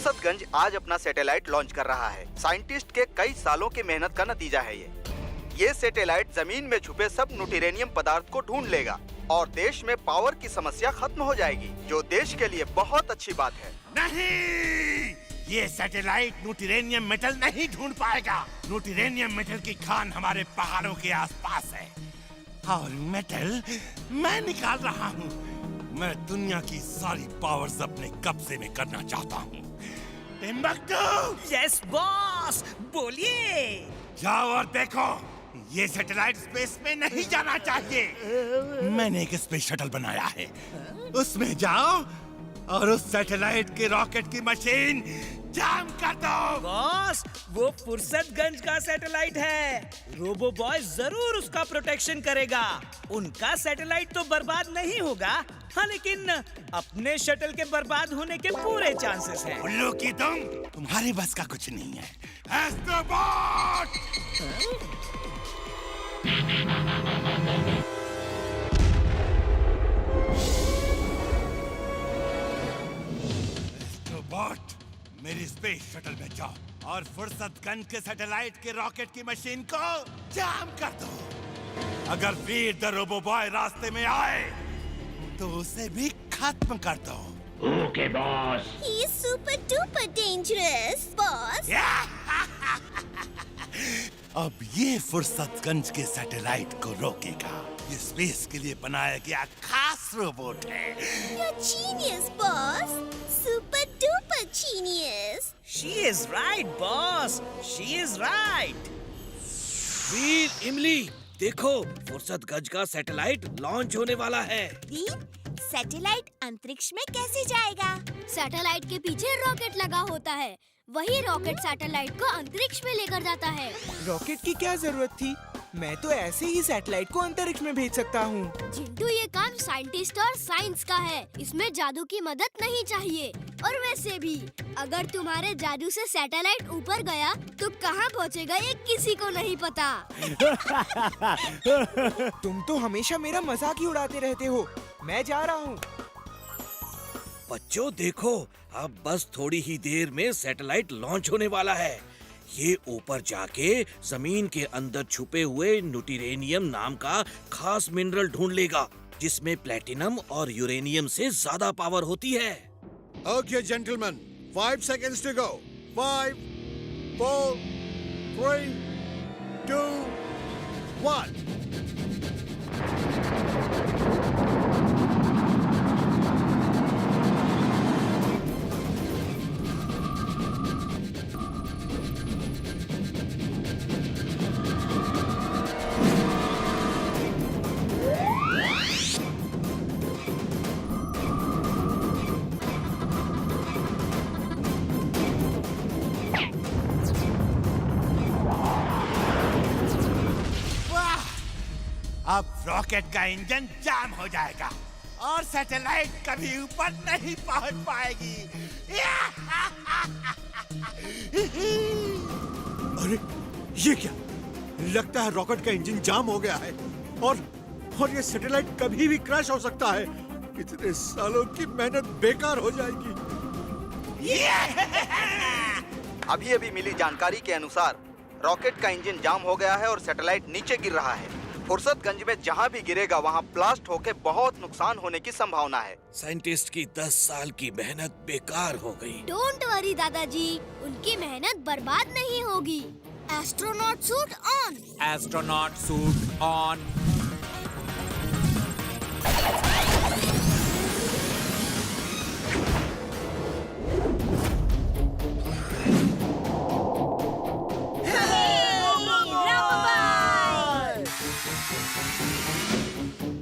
फुर्सतगंज आज अपना satellite launch कर रहा है। साइंटिस्ट के कई सालों की मेहनत का नतीजा है ये सैटेलाइट जमीन में छुपे सब न्यूटोरेनियम पदार्थ को ढूंढ लेगा और देश में पावर की समस्या खत्म हो जाएगी, जो देश के लिए बहुत अच्छी बात है। नहीं, ये सैटेलाइट न्यूटोरेनियम मेटल नहीं ढूंढ पाएगा। न्यूटोरेनियम मेटल की खान हमारे पहाड़ों के आसपास है और मेटल मैं निकाल रहा हूँ। मैं दुनिया की सारी पावर्स अपने कब्जे में करना चाहता हूँ। टिम्बक्टू! यस बॉस, बोलिए। जाओ और देखो, ये सैटेलाइट स्पेस में नहीं जाना चाहिए। मैंने एक स्पेस शटल बनाया है, उसमें जाओ और उस सैटेलाइट के रॉकेट की मशीन जाम कर दो। बॉस, वो फुर्सतगंज का सैटेलाइट है। रोबो बॉय जरूर उसका प्रोटेक्शन करेगा। उनका सैटेलाइट तो बर्बाद नहीं होगा, हाँ, लेकिन अपने शटल के बर्बाद होने के पूरे चांसेस हैं। उल्लू की तुम्हारे बस का कुछ नहीं है। एस्ट्रोबॉट! एस्ट्रोबॉट, मेरी स्पेस शटल में जाओ और फुर्सतगंज के सैटेलाइट के रॉकेट की मशीन को जाम कर दो। अगर वीर द रोबो बॉय रास्ते में आए तो उसे भी खत्म कर दो। Okay boss. He is super duper dangerous, boss. अब ये फुर्सतगंज के सैटेलाइट को रोकेगा। ये स्पेस के लिए बनाया गया खास रोबोट है। You're genius, boss. Super duper genius. She is right, boss. She is right. वीर इमली, देखो, फुर्सतगंज का सैटेलाइट लॉन्च होने वाला है। वीर, सैटेलाइट अंतरिक्ष में कैसे जाएगा? सैटेलाइट के पीछे रॉकेट लगा होता है, वही रॉकेट सैटेलाइट को अंतरिक्ष में लेकर जाता है। रॉकेट की क्या जरूरत थी? मैं तो ऐसे ही सैटेलाइट को अंतरिक्ष में भेज सकता हूँ। चिंटू, ये काम साइंटिस्ट और साइंस का है, इसमें जादू की मदद नहीं चाहिए। और वैसे भी अगर तुम्हारे जादू से सैटेलाइट ऊपर गया तो कहाँ पहुँचेगा ये किसी को नहीं पता। तुम तो हमेशा मेरा मजाक ही उड़ाते रहते हो। मैं जा रहा हूँ। बच्चों देखो, अब बस थोड़ी ही देर में सैटेलाइट लॉन्च होने वाला है। ये ऊपर जाके जमीन के अंदर छुपे हुए न्यूटोरेनियम नाम का खास मिनरल ढूंढ लेगा, जिसमें प्लेटिनम और यूरेनियम से ज्यादा पावर होती है। Okay, gentlemen, 5 seconds to go. 5, 4, 3, 2, 1. अब रॉकेट का इंजन जाम हो जाएगा और सैटेलाइट कभी ऊपर नहीं पहुंच पाएगी। अरे ये क्या? लगता है रॉकेट का इंजन जाम हो गया है और ये सैटेलाइट कभी भी क्रैश हो सकता है। इतने सालों की मेहनत बेकार हो जाएगी। अभी मिली जानकारी के अनुसार रॉकेट का इंजन जाम हो गया है और सैटेलाइट नीचे गिर रहा है। फुर्सतगंज में जहाँ भी गिरेगा वहाँ ब्लास्ट होके बहुत नुकसान होने की संभावना है। साइंटिस्ट की 10 साल की मेहनत बेकार हो गई। डोंट वरी दादाजी, उनकी मेहनत बर्बाद नहीं होगी। Astronaut suit on. Astronaut suit on.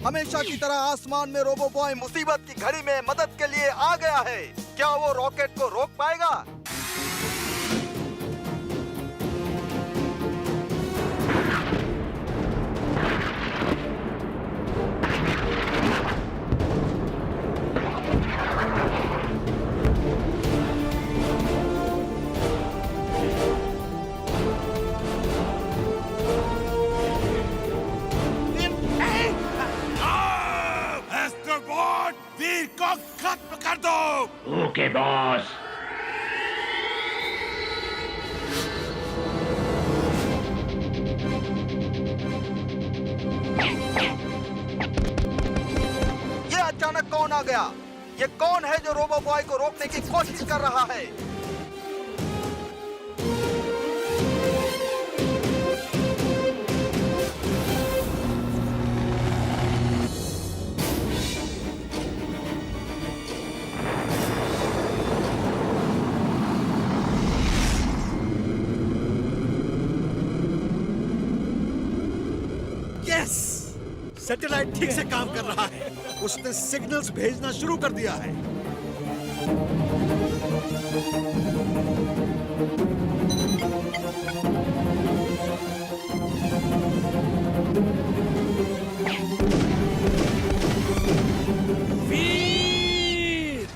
हमेशा की तरह आसमान में रोबो बॉय मुसीबत की घड़ी में मदद के लिए आ गया है। क्या वो रॉकेट को रोक पाएगा? वीर को खत्म कर दो। Okay boss. कौन आ गया? ये कौन है जो रोबो बॉय को रोकने की कोशिश कर रहा है? यस, सैटेलाइट ठीक से काम कर रहा है। उसने सिग्नल्स भेजना शुरू कर दिया है। वीर!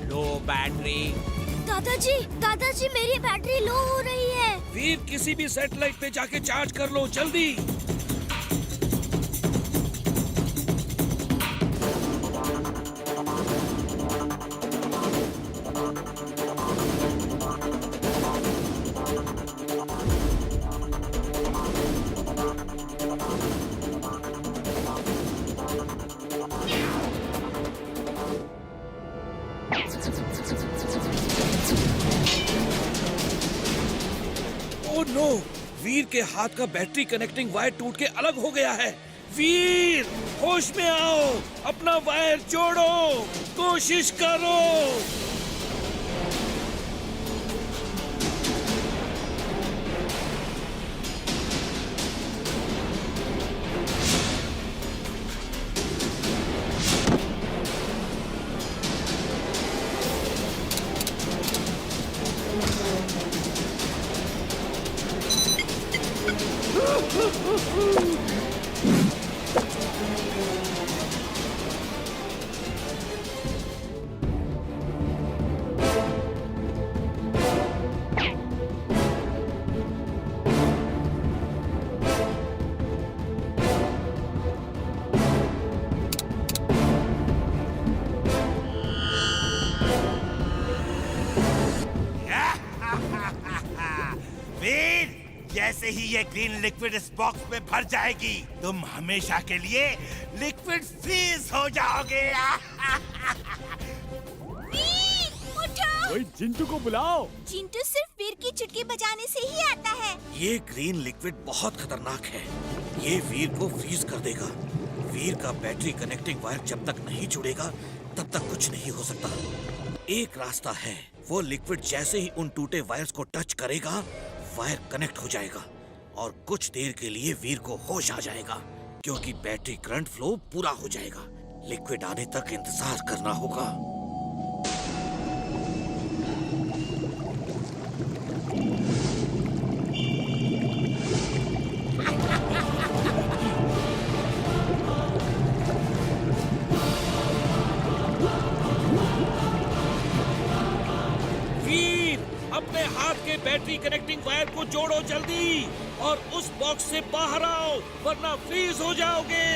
लो बैटरी। दादाजी मेरी बैटरी लो हो रही है। वीर, किसी भी सैटेलाइट पे जाके चार्ज कर लो, जल्दी। Oh no! वीर के हाथ का बैटरी कनेक्टिंग वायर टूट के अलग हो गया है। वीर, होश में आओ, अपना वायर जोड़ो, कोशिश करो। वीर, जैसे ही ये ग्रीन लिक्विड इस बॉक्स में भर जाएगी, तुम हमेशा के लिए लिक्विड फ्रीज हो जाओगे। उठो! चिंटू को बुलाओ। चिंटू सिर्फ वीर की चुटकी बजाने से ही आता है। ये ग्रीन लिक्विड बहुत खतरनाक है। ये वीर को फ्रीज कर देगा। वीर का बैटरी कनेक्टिंग वायर जब तक नहीं जुड़ेगा, तब तक कुछ नहीं हो सकता। एक रास्ता है, वो लिक्विड जैसे ही उन टूटे वायर्स को टच करेगा, वायर कनेक्ट हो जाएगा और कुछ देर के लिए वीर को होश आ जाएगा, क्योंकि बैटरी करंट फ्लो पूरा हो जाएगा। लिक्विड आने तक इंतजार करना होगा। वीर, अपने हाथ के बैटरी कनेक्टिंग वायर को जोड़ो जल्दी और उस बॉक्स से बाहर आओ, वरना फ्रीज हो जाओगे।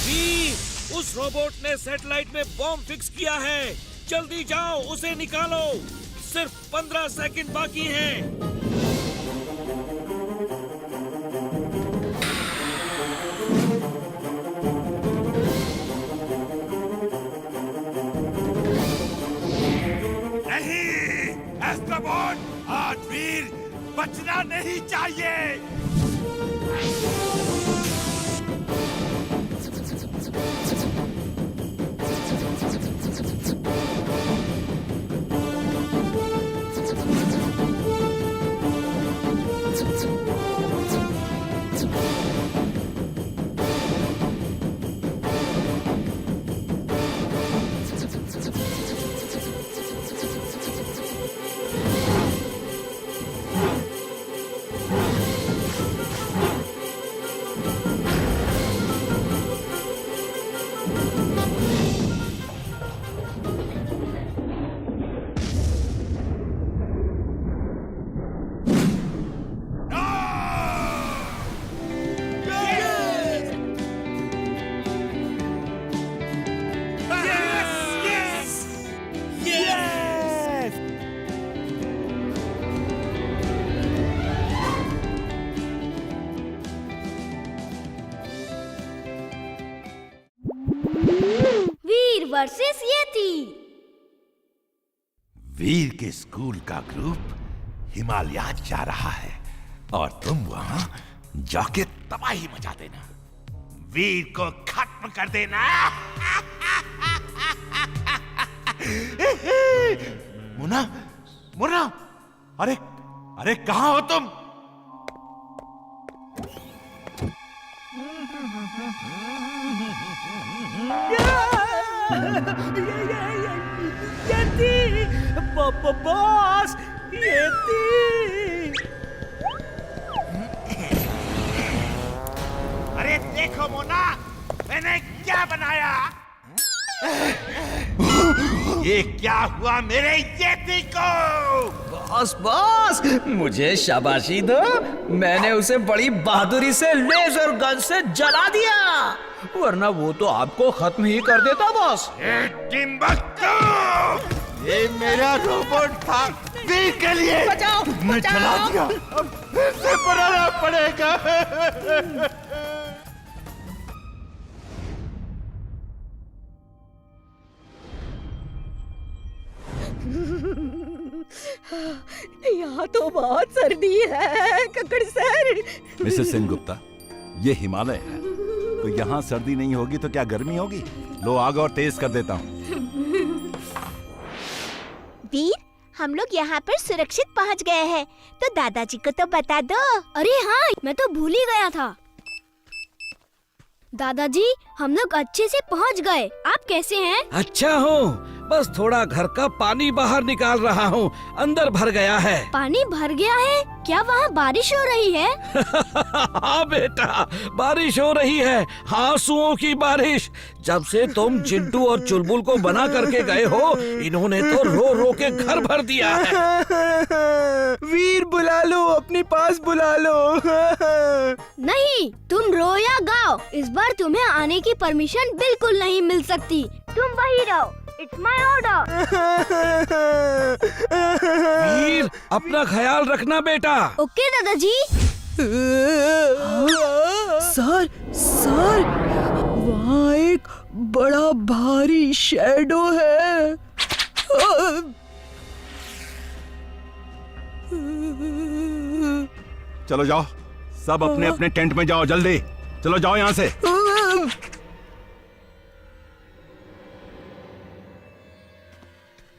वीर, उस रोबोट ने सैटेलाइट में बॉम्ब फिक्स किया है। जल्दी जाओ, उसे निकालो। सिर्फ 15 सेकंड बाकी हैं। नहीं, एस्ट्रोबॉट, आज वीर बचना नहीं चाहिए। वर्सेस ये थी। वीर के स्कूल का ग्रुप हिमालयात जा रहा है और तुम वहां जाके तबाही मचा देना, वीर को खत्म कर देना। मुन्ना, मुन्ना, अरे अरे कहां हो तुम? बॉस, ये थी। अरे देखो मोना, मैंने क्या बनाया। ये क्या हुआ मेरे येती को? बॉस, मुझे शाबाशी दो। मैंने उसे बड़ी बहादुरी से लेजर गन से जला दिया, वरना वो तो आपको खत्म ही कर देता बॉस। टिम्बक्टू, ये मेरा रोबोट था वीर के लिए। बचाओ, मैं जला दिया, अब फिर से बनाना पड़ेगा। यहाँ तो बहुत सर्दी है कक्कड़ सर। मिसेस सेन गुप्ता, ये हिमालय है, तो यहाँ सर्दी नहीं होगी तो क्या गर्मी होगी? लो आग और तेज कर देता हूँ। वीर, हम लोग यहाँ पर सुरक्षित पहुँच गए हैं, तो दादाजी को तो बता दो। अरे हाँ, मैं तो भूल ही गया था। दादाजी, हम लोग अच्छे से पहुँच गए। आप कैसे हैं? अच्छा हूँ, बस थोड़ा घर का पानी बाहर निकाल रहा हूँ, अंदर भर गया है। पानी भर गया है? क्या वहाँ बारिश हो रही है? हाँ बेटा, बारिश हो रही है, आंसुओं की बारिश। जब से तुम चिंटू और चुलबुल को बना करके गए हो, इन्होंने तो रो रो के घर भर दिया है। वीर बुला लो, अपने पास बुला लो। नहीं, तुम रो या गाओ, इस बार तुम्हें आने की परमिशन बिल्कुल नहीं मिल सकती। तुम वही रहो, इट्स माय ऑर्डर। वीर, अपना ख्याल रखना बेटा। ओके दादाजी। सर, वहाँ एक बड़ा भारी शैडो है। चलो जाओ, सब अपने अपने टेंट में जाओ, जल्दी चलो, जाओ यहाँ से।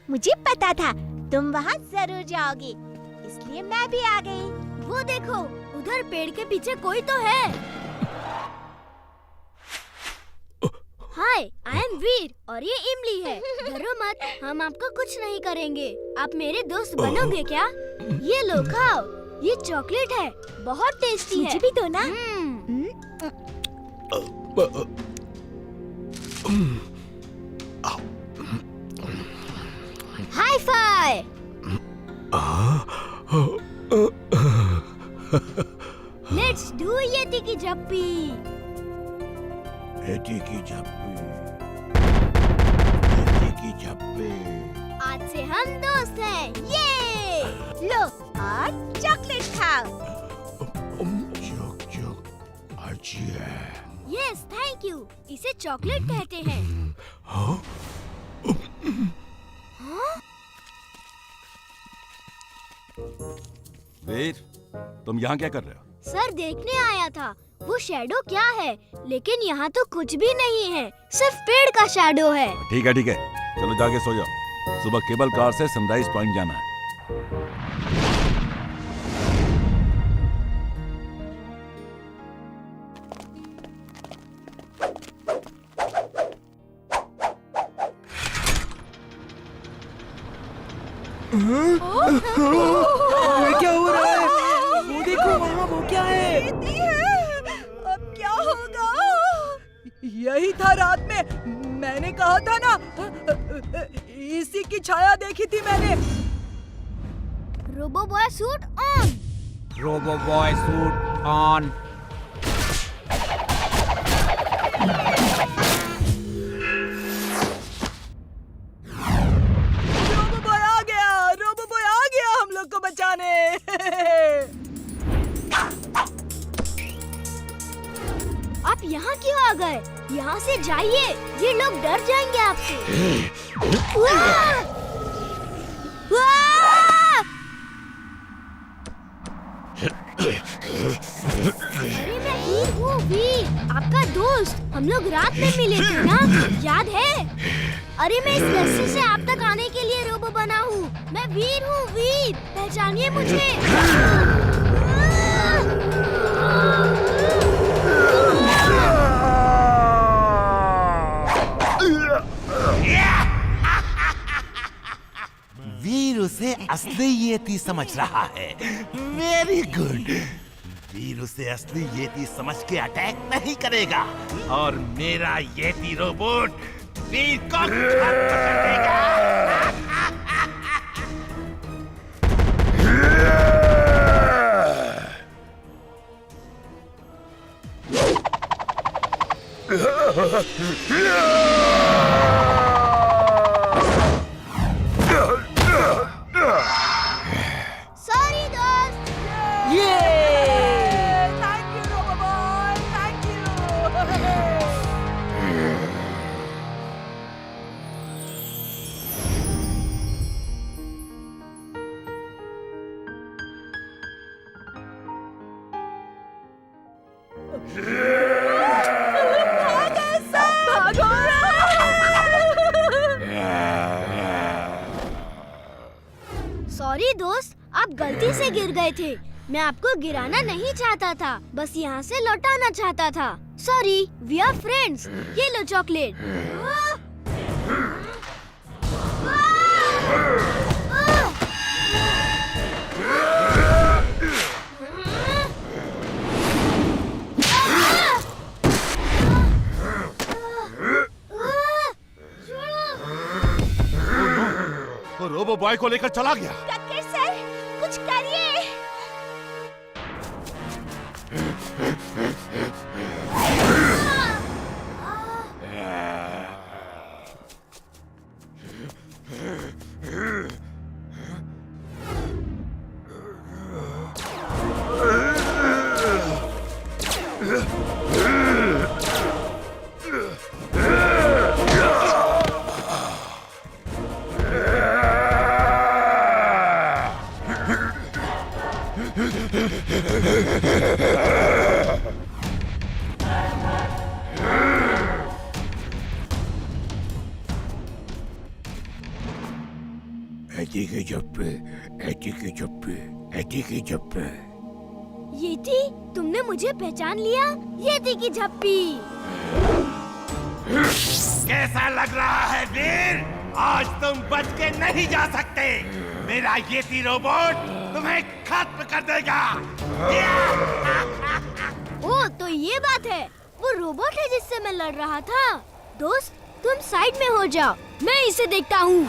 मुझे पता था तुम वहाँ जरूर जाओगे, इसलिए मैं भी आ गई। वो देखो, उधर पेड़ के पीछे कोई तो है। हाय, आई एम वीर और ये इमली है। डरो मत, हम आपको कुछ नहीं करेंगे। आप मेरे दोस्त बनोगे क्या? ये लो खाओ, ये चॉकलेट है, बहुत टेस्टी है। मुझे भी दो ना। Hi fi. लेट्स डू येती की जप्पी। येती की जप्पी, आज से हम दोस्त हैं। ये लो और चॉकलेट खाओ। अच्छी है। Yes, thank you. इसे चॉकलेट कहते हैं। वीर, तुम यहाँ क्या कर रहे हो? सर, देखने आया था वो शैडो क्या है, लेकिन यहाँ तो कुछ भी नहीं है, सिर्फ पेड़ का शैडो है। ठीक है, चलो जाके सो जाओ, सुबह केबल कार से सनराइज पॉइंट जाना है। क्या हो रहा है? वो देखो वहाँ, वो क्या है? अब क्या होगा? यही था रात में, मैंने कहा था ना, इसी की छाया देखी थी मैंने। Robo boy suit on. Robo boy suit on. Robo boy आ गया हम लोग को बचाने। आप यहाँ क्यों आ गए? यहाँ से जाइए, ये लोग डर जाएंगे आपसे। वाह! वाह! अरे मैं वीर हूँ, वीर, आपका दोस्त। हम लोग रात में मिले थे ना, याद है? अरे मैं इस रस्सी से आप तक आने के लिए रोबो बना हूँ। मैं वीर हूँ, वीर, पहचानिए मुझे। वीर उसे असली येती समझ रहा है। Very good. वीर उसे असली येती समझ के अटैक नहीं करेगा और मेरा येती रोबोट वीर को खत्म कर देगा। सॉरी दोस्त। Thank you robo boy, thank you. Sorry दोस्त, आप गलती से गिर गए थे। मैं आपको गिराना नहीं चाहता था, बस यहाँ से लौटाना चाहता था। Sorry, we are friends. ये लो चॉकलेट। वो रोबो बॉय को लेकर चला गया। कक्कर सर, कुछ करिए। येती, तुमने मुझे पहचान लिया? येती की झप्पी। कैसा लग रहा है वीर? आज तुम बच के नहीं जा सकते। मेरा येती रोबोट तुम्हें खत्म कर देगा। ओ, तो ये बात है। वो रोबोट है जिससे मैं लड़ रहा था। दोस्त, तुम साइड में हो जाओ, मैं इसे देखता हूँ।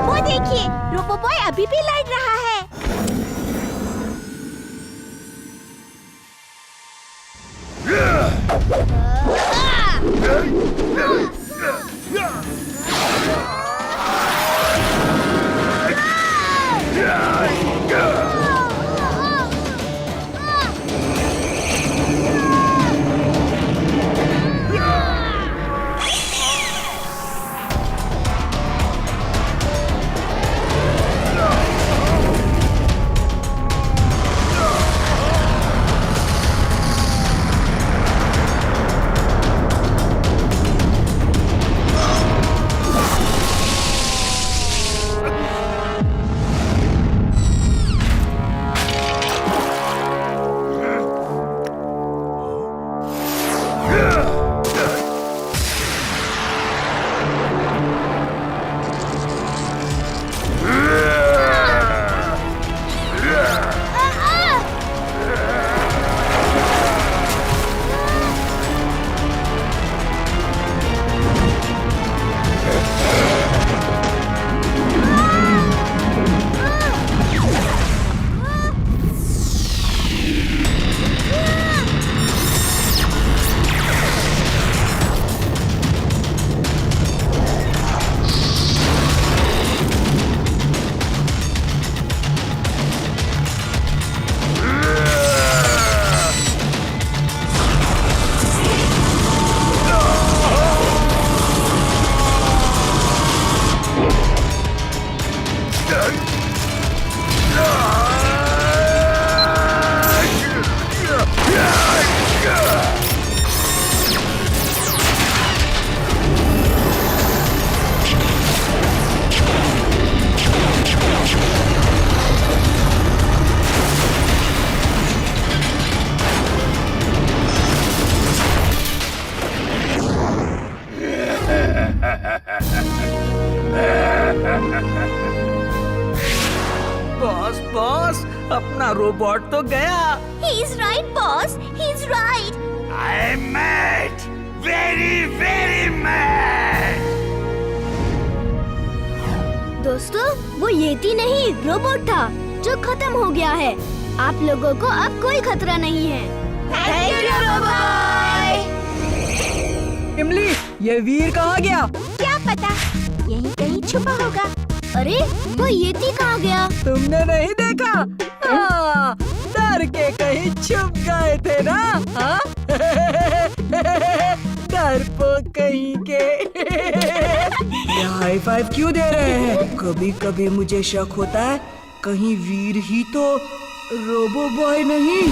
वो देखिए, रोबो बॉय अभी भी लड़ रहा है। रोबोट तो गया। He is right, boss. He is right. I am mad, very very mad. दोस्तों, वो येती नहीं रोबोट था जो खत्म हो गया है। आप लोगों को अब कोई खतरा नहीं है। Thank you, robot. इमली, ये वीर कहाँ गया? क्या पता, यहीं कहीं छुपा होगा। अरे वो येती कहाँ गया? तुमने नहीं देखा? हाँ, डर के कहीं छुप गए थे ना? हाँ? डरपोक कहीं के। ये हाई फाइव क्यों दे रहे हैं? कभी कभी मुझे शक होता है कहीं वीर ही तो रोबो बॉय नहीं।